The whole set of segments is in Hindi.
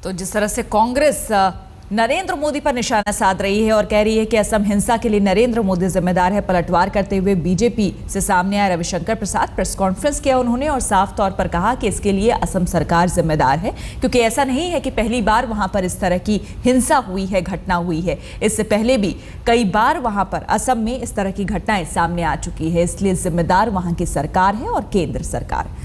तो जिस तरह से कांग्रेस नरेंद्र मोदी पर निशाना साध रही है और कह रही है कि असम हिंसा के लिए नरेंद्र मोदी जिम्मेदार है, पलटवार करते हुए बीजेपी से सामने आए रविशंकर प्रसाद प्रेस कॉन्फ्रेंस किया उन्होंने और साफ तौर पर कहा कि इसके लिए असम सरकार जिम्मेदार है, क्योंकि ऐसा नहीं है कि पहली बार वहां पर इस तरह की हिंसा हुई है, घटना हुई है। इससे पहले भी कई बार वहां पर असम में इस तरह की घटनाएं सामने आ चुकी है, इसलिए जिम्मेदार वहां की सरकार है और केंद्र सरकार।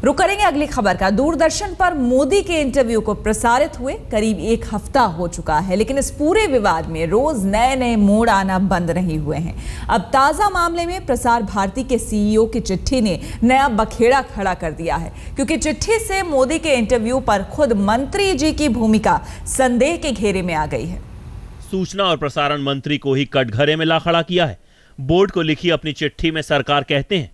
रुक करेंगे अगली खबर का। दूरदर्शन पर मोदी के इंटरव्यू को प्रसारित हुए करीब एक हफ्ता हो चुका है, लेकिन इस पूरे विवाद में रोज नए नए मोड़ आना बंद नहीं हुए हैं। अब ताजा मामले में प्रसार भारती के सीईओ की चिट्ठी ने नया बखेड़ा खड़ा कर दिया है, क्योंकि चिट्ठी से मोदी के इंटरव्यू पर खुद मंत्री जी की भूमिका संदेह के घेरे में आ गई है। सूचना और प्रसारण मंत्री को ही कटघरे में ला खड़ा किया है। बोर्ड को लिखी अपनी चिट्ठी में सरकार कहते हैं,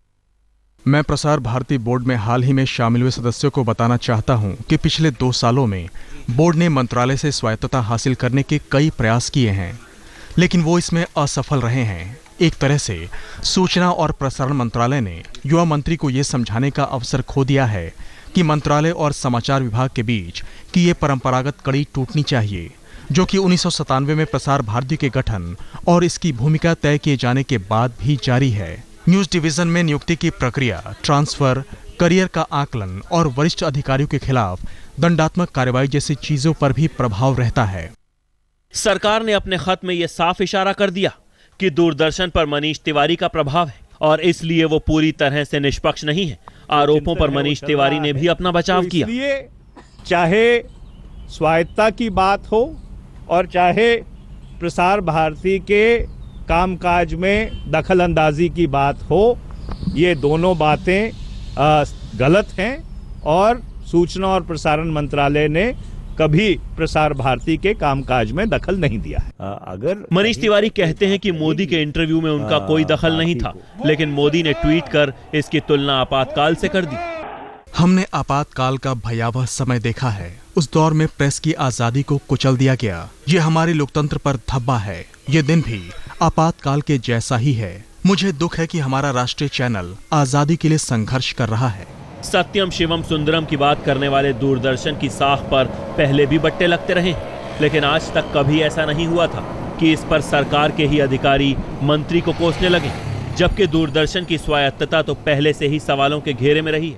मैं प्रसार भारती बोर्ड में हाल ही में शामिल हुए सदस्यों को बताना चाहता हूं कि पिछले 2 सालों में बोर्ड ने मंत्रालय से स्वायत्तता हासिल करने के कई प्रयास किए हैं, लेकिन वो इसमें असफल रहे हैं। एक तरह से सूचना और प्रसारण मंत्रालय ने युवा मंत्री को ये समझाने का अवसर खो दिया है कि मंत्रालय और समाचार विभाग के बीच की ये परंपरागत कड़ी टूटनी चाहिए, जो कि 1997 में प्रसार भारती के गठन और इसकी भूमिका तय किए जाने के बाद भी जारी है। न्यूज डिवीजन में नियुक्ति की प्रक्रिया, ट्रांसफर, करियर का आकलन और वरिष्ठ अधिकारियों के खिलाफ दंडात्मक कार्रवाई जैसी चीजों पर भी प्रभाव रहता है। सरकार ने अपने खत में यह साफ इशारा कर दिया कि दूरदर्शन पर मनीष तिवारी का प्रभाव है और इसलिए वो पूरी तरह से निष्पक्ष नहीं है। आरोपों पर मनीष तिवारी ने भी अपना बचाव किया। चाहे स्वायत्तता की बात हो और चाहे प्रसार भारती के कामकाज में दखल अंदाजी की बात हो, ये दोनों बातें गलत हैं और सूचना और प्रसारण मंत्रालय ने कभी प्रसार भारती के कामकाज में दखल नहीं दिया है। अगर मनीष तिवारी कहते हैं कि मोदी के इंटरव्यू में उनका कोई दखल नहीं था, लेकिन मोदी ने ट्वीट कर इसकी तुलना आपातकाल से कर दी। हमने आपातकाल का भयावह समय देखा है। उस दौर में प्रेस की आजादी को कुचल दिया गया। ये हमारे लोकतंत्र पर धब्बा है। ये दिन भी आपातकाल के जैसा ही है। मुझे दुख है कि हमारा राष्ट्रीय चैनल आजादी के लिए संघर्ष कर रहा है। सत्यम शिवम सुंदरम की बात करने वाले दूरदर्शन की साख पर पहले भी बट्टे लगते रहे, लेकिन आज तक कभी ऐसा नहीं हुआ था कि इस पर सरकार के ही अधिकारी मंत्री को कोसने लगे, जबकि दूरदर्शन की स्वायत्तता तो पहले से ही सवालों के घेरे में रही है।